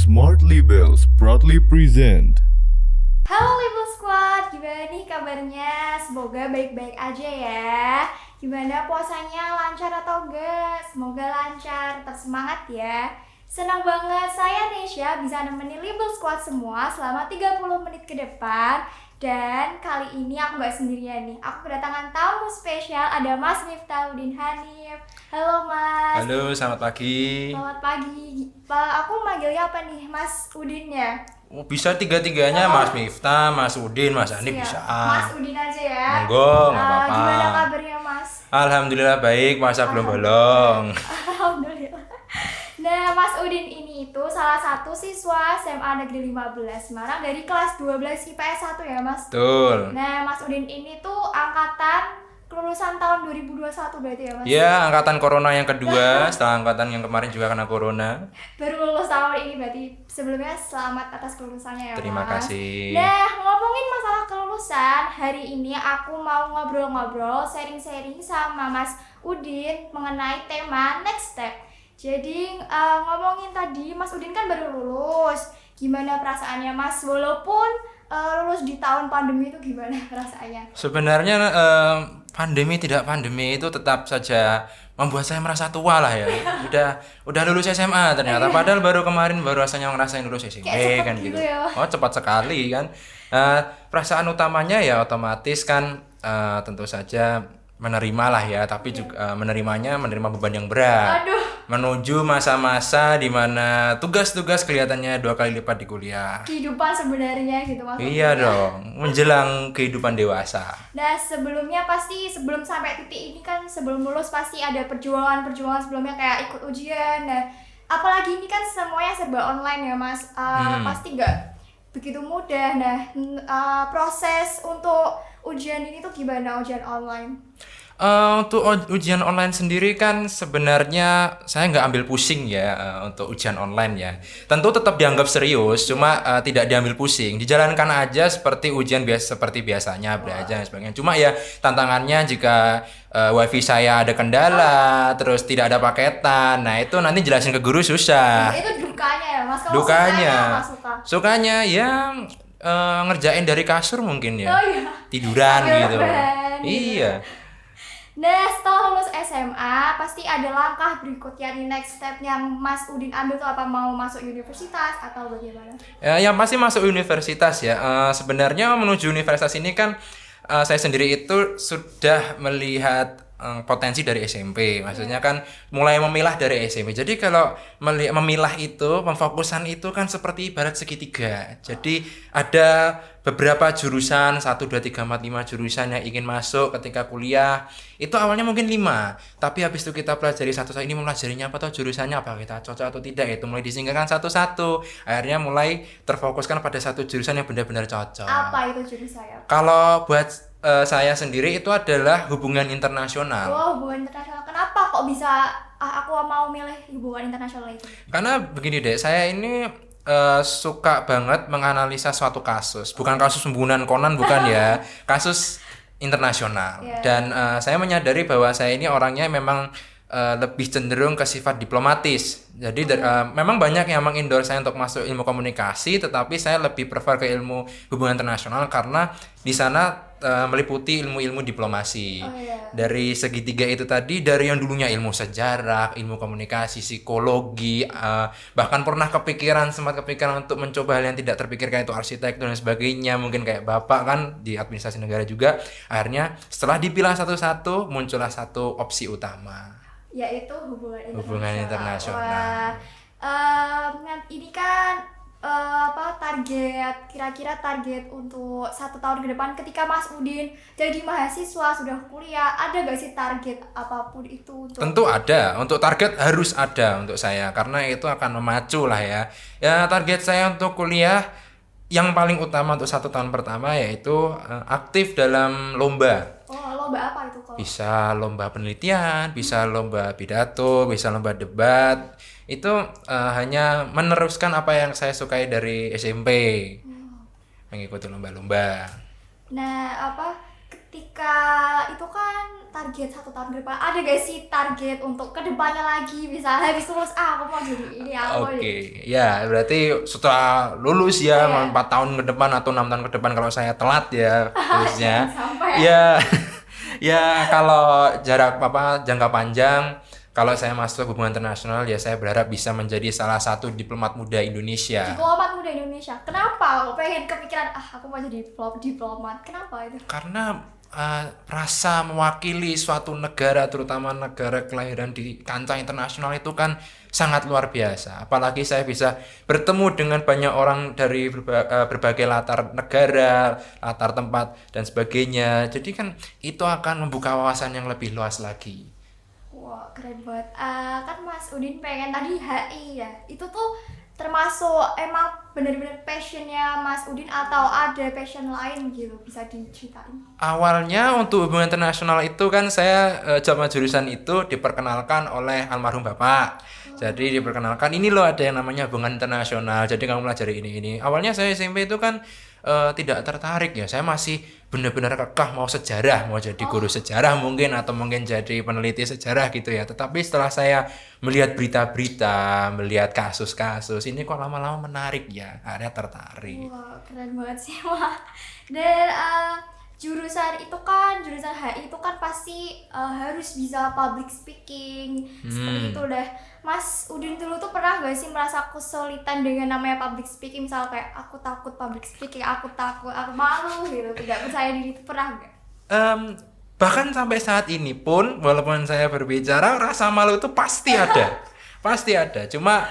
Smart Labels proudly present. Halo Label Squad, gimana nih kabarnya? Semoga baik-baik aja ya. Gimana puasanya, lancar atau enggak? Semoga lancar, tetap semangat ya. Senang banget saya Nesya bisa nemenin Label Squad semua selama 30 menit ke depan. Dan kali ini aku gak sendirian nih, aku kedatangan tamu spesial, ada Mas Miftahudin Hanif. Halo Mas. Halo, selamat pagi. Selamat pagi. Pak, aku manggilnya apa nih? Mas Udin ya? Oh, bisa tiga-tiganya, Mas Miftah, Mas Udin, Mas Hanif Siap. bisa. Mas Udin aja ya. Monggo, nggak apa-apa. Gimana kabarnya Mas? Alhamdulillah baik, masa belum bolong. Alhamdulillah. Nah, Mas Udin ini itu salah satu siswa SMA Negeri 15 Semarang dari kelas 12 IPS 1 ya Mas? Betul. Nah, Mas Udin ini tuh angkatan kelulusan tahun 2021 berarti ya Mas? Ya, angkatan corona yang kedua, setelah angkatan yang kemarin juga kena corona. Baru lulus tahun ini berarti. Sebelumnya selamat atas kelulusannya ya Terima Mas. kasih. Nah, ngomongin masalah kelulusan, hari ini aku mau ngobrol-ngobrol, sharing-sharing sama Mas Udin mengenai tema next step. Jadi ngomongin tadi, Mas Udin kan baru lulus. Gimana perasaannya Mas? Walaupun lulus di tahun pandemi itu gimana perasaannya? Sebenarnya pandemi tidak pandemi itu tetap saja membuat saya merasa tua lah ya. Udah lulus SMA ternyata, padahal baru kemarin baru rasanya ngerasain lulus SMP Kayak cepet kan gitu gitu. ya. Oh, cepat sekali kan. Perasaan utamanya ya otomatis kan tentu saja menerima lah ya, tapi juga menerima beban yang berat. Aduh, Menuju masa-masa di mana tugas-tugas kelihatannya 2 kali lipat di kuliah. kehidupan sebenarnya gitu Mas. Iya dong, menjelang kehidupan dewasa. Nah, sebelumnya pasti sebelum sampai titik ini kan sebelum lulus pasti ada perjuangan-perjuangan sebelumnya kayak ikut ujian. Nah, apalagi ini kan semuanya serba online ya Mas. Pasti nggak begitu mudah. Nah, proses untuk ujian ini tuh gimana, ujian online? Untuk ujian online sendiri kan sebenarnya saya nggak ambil pusing ya untuk ujian online ya. Tentu tetap dianggap serius, cuma tidak diambil pusing. Dijalankan aja seperti ujian biasa seperti biasanya, belajar dan sebagainya. Cuma ya tantangannya jika wifi saya ada kendala, terus tidak ada paketan, nah itu nanti jelasin ke guru susah. Itu dukanya ya Mas. Kalau Dukanya, sukanya apa suka? sukanya ya ngerjain dari kasur mungkin ya, Oh iya. tiduran Sambil gitu. rebahan gitu. Iya. Nah, setelah lulus SMA, pasti ada langkah berikutnya nih, next step yang Mas Udin ambil tuh apa, mau masuk universitas atau bagaimana? Yang pasti masuk universitas ya. Sebenarnya menuju universitas ini kan saya sendiri itu sudah melihat potensi dari SMP. Maksudnya kan mulai memilah dari SMP. Jadi kalau memilah itu, pemfokusan itu kan seperti ibarat segitiga. Jadi ada beberapa jurusan 1, 2, 3, 4, 5 jurusan yang ingin masuk ketika kuliah. Itu awalnya mungkin 5, tapi habis itu kita pelajari satu-satu, ini mempelajarinya apa atau jurusannya apa, kita cocok atau tidak, itu mulai disingkirkan satu-satu. Akhirnya mulai terfokuskan pada satu jurusan yang benar-benar cocok. Apa itu jurusannya? Kalau buat saya sendiri itu adalah hubungan internasional. Oh, hubungan internasional. Kenapa kok bisa aku mau milih hubungan internasional itu? Karena begini deh, saya ini suka banget menganalisa suatu kasus. Bukan kasus pembunuhan Conan, bukan ya. Kasus internasional. Yeah. Dan saya menyadari bahwa saya ini orangnya memang lebih cenderung ke sifat diplomatis. Jadi memang banyak yang mengendorse saya untuk masuk ilmu komunikasi, tetapi saya lebih prefer ke ilmu hubungan internasional karena di sana meliputi ilmu-ilmu diplomasi. Oh, iya. Dari segitiga itu tadi, dari yang dulunya ilmu sejarah, ilmu komunikasi, psikologi, bahkan pernah sempat kepikiran untuk mencoba hal yang tidak terpikirkan, itu arsitektur dan sebagainya, mungkin kayak Bapak kan di administrasi negara juga. Akhirnya setelah dipilah satu-satu, muncullah satu opsi utama, Yaitu hubungan internasional. hubungan internasional. Wah, ini kan kira-kira target untuk 1 tahun ke depan ketika Mas Udin jadi mahasiswa sudah kuliah, ada gak sih target apapun itu untuk... Tentu ada, untuk target harus ada untuk saya karena itu akan memacu lah ya. Ya, target saya untuk kuliah yang paling utama untuk 1 tahun pertama yaitu aktif dalam lomba. Oh, lomba apa itu kalau? Bisa lomba penelitian, bisa lomba pidato, bisa lomba debat. Itu hanya meneruskan apa yang saya sukai dari SMP. Mengikuti lomba-lomba. Nah, ketika itu kan target 1 tahun ke depan, ada gak sih target untuk kedepannya lagi, misalnya habis lulus aku mau jadi ini, aku mau Oke, jadi ya berarti setelah lulus ya Iya. 4 tahun ke depan atau 6 tahun ke depan kalau saya telat ya lulusnya. sampai Ya, ya kalau jarak jangka panjang, kalau saya masuk hubungan internasional ya saya berharap bisa menjadi salah satu diplomat muda Indonesia. diplomat muda Indonesia. Kenapa aku pengen kepikiran aku mau jadi diplomat? Kenapa itu? Karena rasa mewakili suatu negara, terutama negara kelahiran di kancah internasional itu kan sangat luar biasa. Apalagi saya bisa bertemu dengan banyak orang dari berbagai latar negara, latar tempat dan sebagainya. Jadi kan itu akan membuka wawasan yang lebih luas lagi. Wah, keren banget. Kan Mas Udin pengen tadi HI ya. Itu tuh termasuk emang bener-bener passionnya Mas Udin atau ada passion lain gitu, bisa diceritain? Awalnya untuk hubungan internasional itu kan saya sama jurusan itu diperkenalkan oleh almarhum bapak. Jadi diperkenalkan ini loh ada yang namanya hubungan internasional. Jadi kamu pelajari ini. Awalnya saya SMP itu kan tidak tertarik ya. Saya masih benar-benar kekeh mau sejarah, mau jadi guru sejarah mungkin atau mungkin jadi peneliti sejarah gitu ya. Tetapi setelah saya melihat berita-berita, melihat kasus-kasus, ini kok lama-lama menarik ya. Akhirnya tertarik. Wah, keren banget sih, Wah. Dan jurusan HI itu kan pasti harus bisa public speaking. Seperti itu deh. Mas Udin dulu tuh pernah gak sih merasa kesulitan dengan namanya public speaking? Misal kayak aku takut public speaking, aku malu gitu, tidak percaya diri, itu pernah gak? Bahkan sampai saat ini pun, walaupun saya berbicara, rasa malu itu pasti ada. Pasti ada. Cuma,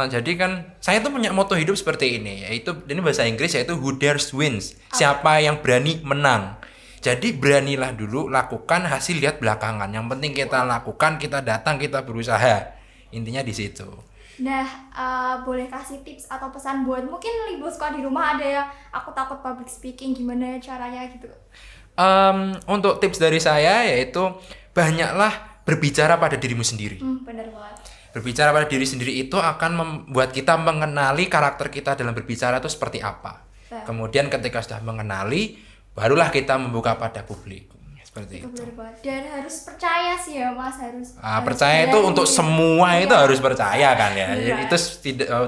jadi kan, saya tuh punya moto hidup seperti ini. Yaitu, ini bahasa Inggris, yaitu who dares wins. Siapa yang berani menang. Jadi beranilah dulu, lakukan, hasil lihat belakangan. Yang penting kita lakukan, kita datang, kita berusaha. Intinya di situ. Nah, boleh kasih tips atau pesan buat mungkin ibu sekolah di rumah ada yang aku takut public speaking, gimana caranya gitu? Untuk tips dari saya yaitu banyaklah berbicara pada dirimu sendiri. Bener banget. Berbicara pada diri sendiri itu akan membuat kita mengenali karakter kita dalam berbicara itu seperti apa. Kemudian ketika sudah mengenali, barulah kita membuka pada publik. Seperti itu. Bener banget. Dan harus percaya sih ya Mas, harus Percaya itu berani. untuk semua itu Iya. harus percaya kan ya. Iya. Itu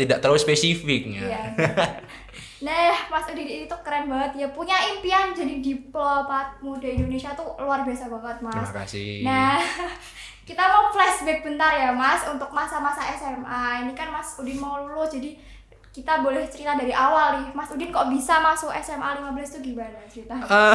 tidak terlalu spesifik ya. Iya. Nah, Mas Udin itu keren banget ya, punya impian jadi diplomat muda Indonesia tuh luar biasa banget Mas. Terima kasih. Nah, kita mau flashback bentar ya Mas untuk masa-masa SMA. Ini kan Mas Udin mau lulus, jadi kita boleh cerita dari awal nih. Mas Udin kok bisa masuk SMA 15 tuh gimana ceritanya?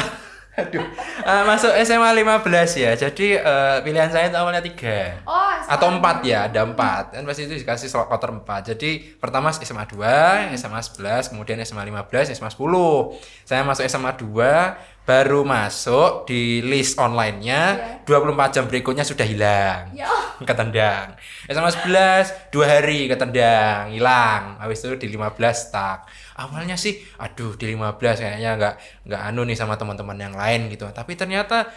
Masuk SMA 15 ya. Jadi pilihan saya itu awalnya 3. Oh, Atau 4 ya, ada 4. Kan pasti itu dikasih kloter 4. Jadi pertama SMA 2, SMA 11, kemudian SMA 15, SMA 10. Saya masuk SMA 2, baru masuk di list online-nya, 24 jam berikutnya sudah hilang. Ya. Ketendang. SMA 11 2 hari ketendang, hilang. Habis itu di 15 stuck. Awalnya sih aduh di 15 kayaknya nggak anu nih sama teman-teman yang lain gitu. Tapi ternyata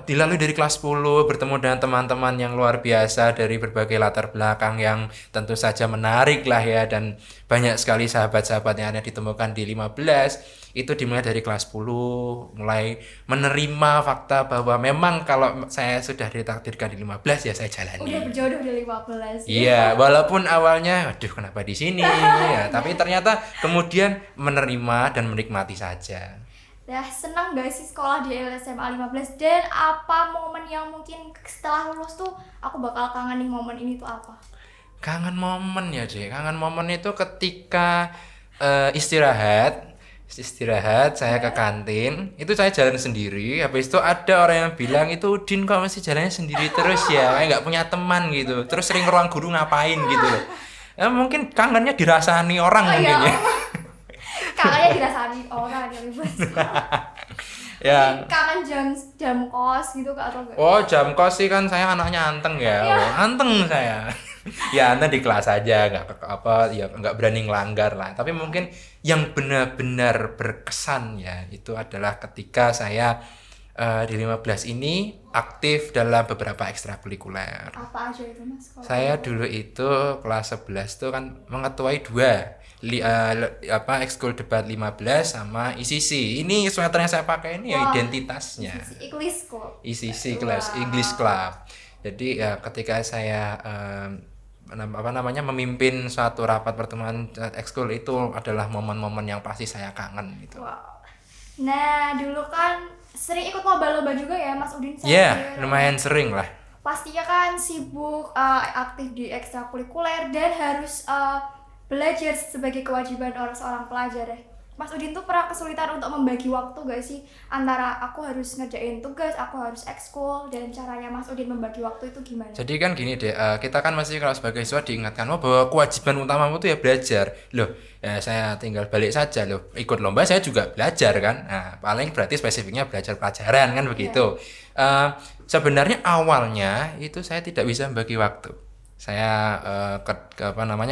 dilalui dari kelas 10 bertemu dengan teman-teman yang luar biasa dari berbagai latar belakang yang tentu saja menarik lah ya, dan banyak sekali sahabat-sahabat yang ada ditemukan di 15. Itu dimulai dari kelas 10, mulai menerima fakta bahwa memang kalau saya sudah ditakdirkan di 15 ya saya jalani. Udah berjodoh di 15. Iya, walaupun awalnya aduh kenapa di sini ya, tapi ternyata kemudian menerima dan menikmati saja. Nah, senang gak sih sekolah di SMA 15? Dan apa momen yang mungkin setelah lulus tuh aku bakal kangen nih, momen ini tuh apa? Kangen momen ya, Dek. Kangen momen itu ketika istirahat saya ke kantin, itu saya jalan sendiri. Habis itu ada orang yang bilang, itu Udin kok masih jalannya sendiri terus ya, kayak nggak punya teman gitu, terus sering ruang guru ngapain gitu loh. Mungkin kangennya dirasani orang mungkin ya. Kangennya dirasani orang yang ribet. Ya. Kangen jam kos gitu atau enggak? Oh, jam kos sih kan saya anaknya anteng ya. Iya. Oh, anteng saya. Ya anteng di kelas aja, nggak berani ngelanggar lah. Tapi mungkin yang benar-benar berkesan ya itu adalah ketika saya di 15 ini aktif dalam beberapa ekstrakurikuler. Apa aja itu Mas? Kalau Saya dulu itu kelas 11 tuh kan mengetuai ekskul debat 15 sama ICC. Ini sweater yang saya pakai ini ya Wah, identitasnya. English Club. ICC kelas English Club. Jadi ya ketika saya memimpin suatu rapat pertemuan ekskul itu adalah momen-momen yang pasti saya kangen gitu. Wow. Nah, dulu kan sering ikut lomba-lomba juga ya Mas Udin? Iya, lumayan sering lah. Pastinya kan sibuk, aktif di ekstrakurikuler dan harus belajar sebagai kewajiban seorang pelajar ya. Mas Udin tuh pernah kesulitan untuk membagi waktu gak sih antara aku harus ngerjain tugas, aku harus ekskul, dan caranya Mas Udin membagi waktu itu gimana? Jadi kan gini deh, kita kan masih kalau sebagai siswa diingatkan bahwa kewajiban utamamu itu ya belajar. Loh, ya saya tinggal balik saja loh. Ikut lomba saya juga belajar kan. Nah, paling berarti spesifiknya belajar pelajaran kan begitu. Sebenarnya awalnya itu saya tidak bisa membagi waktu. Saya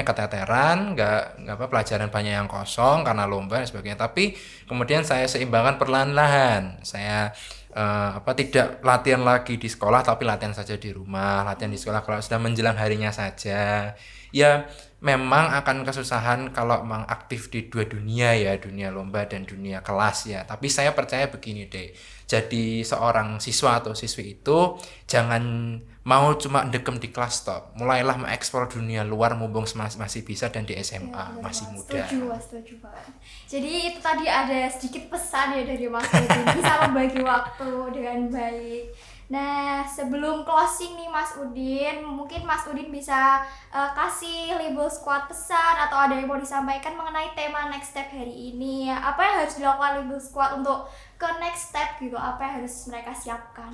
keteteran, nggak pelajaran banyak yang kosong karena lomba dan sebagainya. Tapi kemudian saya seimbangkan perlahan-lahan. Saya tidak latihan lagi di sekolah, tapi latihan saja di rumah. Latihan di sekolah kalau sudah menjelang harinya saja. Ya memang akan kesusahan kalau memang aktif di dua dunia ya, dunia lomba dan dunia kelas ya. Tapi saya percaya begini deh. Jadi seorang siswa atau siswi itu jangan mau cuma dekem di kelas stop. Mulailah mengeksplor dunia luar mumpung masih bisa dan di SMA Ya, masih Mas. muda. Setuju banget. Jadi itu tadi ada sedikit pesan ya dari Mas Udin, bisa membagi waktu dengan baik. Nah, sebelum closing nih Mas Udin, mungkin Mas Udin bisa kasih Libel Squad pesan atau ada yang mau disampaikan mengenai tema next step hari ini. Apa yang harus dilakukan Libel Squad untuk ke next step gitu? Apa yang harus mereka siapkan?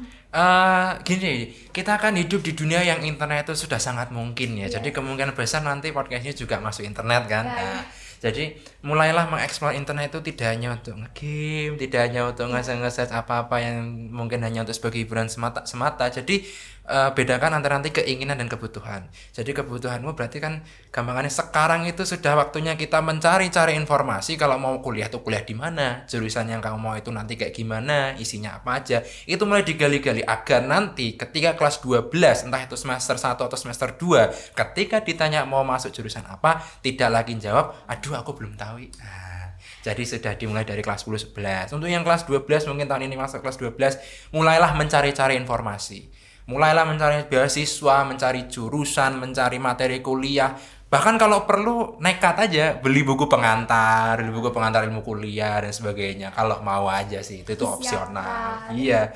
Gini, kita kan hidup di dunia yang internet itu sudah sangat mungkin ya. Jadi kemungkinan besar nanti podcastnya juga masuk internet kan. Jadi mulailah mengeksplor internet itu tidak hanya untuk nge-game, tidak hanya untuk nge-search apa-apa yang mungkin hanya untuk sebagai hiburan semata. Jadi bedakan antara nanti keinginan dan kebutuhan. Jadi kebutuhanmu berarti kan gampangannya sekarang itu sudah waktunya kita mencari-cari informasi. Kalau mau kuliah tuh kuliah di mana, jurusan yang kamu mau itu nanti kayak gimana, isinya apa aja. Itu mulai digali-gali agar nanti ketika kelas 12, entah itu semester 1 atau semester 2, ketika ditanya mau masuk jurusan apa, tidak lagi jawab, aduh aku belum tahu. Nah, jadi sudah dimulai dari kelas 10-11. Untuk yang kelas 12 mungkin tahun ini masuk kelas 12, mulailah mencari-cari informasi. Mulailah mencari beasiswa, mencari jurusan, mencari materi kuliah. Bahkan kalau perlu nekat aja beli buku pengantar ilmu kuliah dan sebagainya. Kalau mau aja sih, itu opsional. Iya.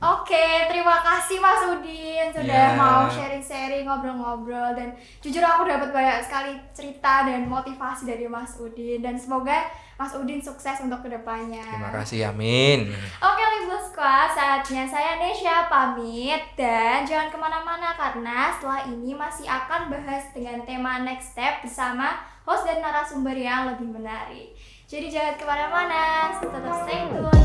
Oke, terima kasih Mas Udin sudah mau sharing-sharing, ngobrol-ngobrol, dan jujur aku dapat banyak sekali cerita dan motivasi dari Mas Udin, dan semoga Mas Udin sukses untuk kedepannya. Terima kasih, amin. Oke, Libel Squad, saatnya saya Nesya pamit, dan jangan kemana-mana karena setelah ini masih akan bahas dengan tema next step bersama host dan narasumber yang lebih menarik. Jadi jangan kemana-mana, tetap stay tune.